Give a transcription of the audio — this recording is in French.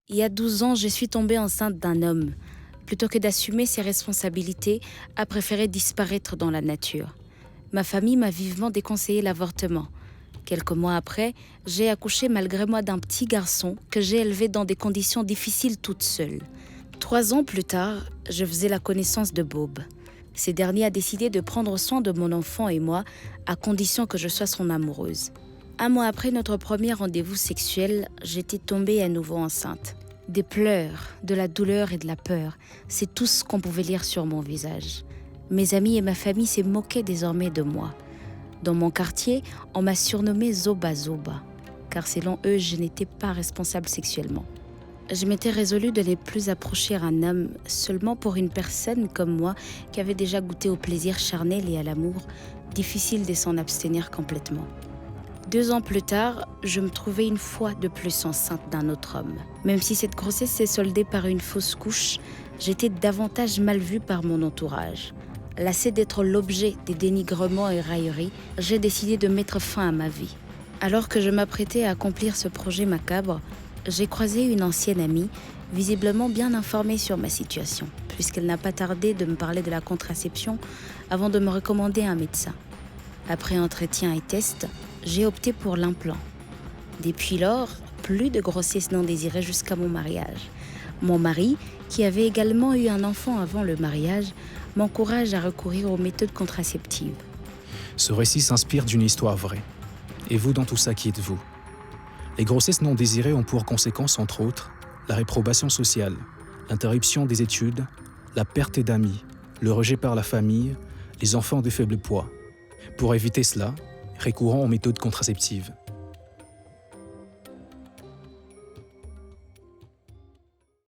Il y a 12 ans, je suis tombée enceinte d'un homme. Plutôt que d'assumer ses responsabilités, a préféré disparaître dans la nature. Ma famille m'a vivement déconseillé l'avortement. Quelques mois après, j'ai accouché malgré moi d'un petit garçon que j'ai élevé dans des conditions difficiles toute seule. 3 ans plus tard, je faisais la connaissance de Bob. Ce dernier a décidé de prendre soin de mon enfant et moi, à condition que je sois son amoureuse. Un mois après notre premier rendez-vous sexuel, j'étais tombée à nouveau enceinte. Des pleurs, de la douleur et de la peur, c'est tout ce qu'on pouvait lire sur mon visage. Mes amis et ma famille se moquaient désormais de moi. Dans mon quartier, on m'a surnommée Zoba Zoba, car selon eux, je n'étais pas responsable sexuellement. Je m'étais résolue de ne plus approcher un homme seulement pour une personne comme moi qui avait déjà goûté au plaisir charnel et à l'amour, difficile de s'en abstenir complètement. 2 ans plus tard, je me trouvais une fois de plus enceinte d'un autre homme. Même si cette grossesse s'est soldée par une fausse couche, j'étais davantage mal vue par mon entourage. Lassée d'être l'objet des dénigrements et railleries, j'ai décidé de mettre fin à ma vie. Alors que je m'apprêtais à accomplir ce projet macabre, j'ai croisé une ancienne amie, visiblement bien informée sur ma situation, puisqu'elle n'a pas tardé de me parler de la contraception avant de me recommander un médecin. Après entretien et test, j'ai opté pour l'implant. Depuis lors, plus de grossesse non désirée jusqu'à mon mariage. Mon mari, qui avait également eu un enfant avant le mariage, m'encourage à recourir aux méthodes contraceptives. Ce récit s'inspire d'une histoire vraie. Et vous, dans tout ça, qui êtes-vous? Les grossesses non désirées ont pour conséquence, entre autres, la réprobation sociale, l'interruption des études, la perte d'amis, le rejet par la famille, les enfants de faible poids. Pour éviter cela, recourons aux méthodes contraceptives.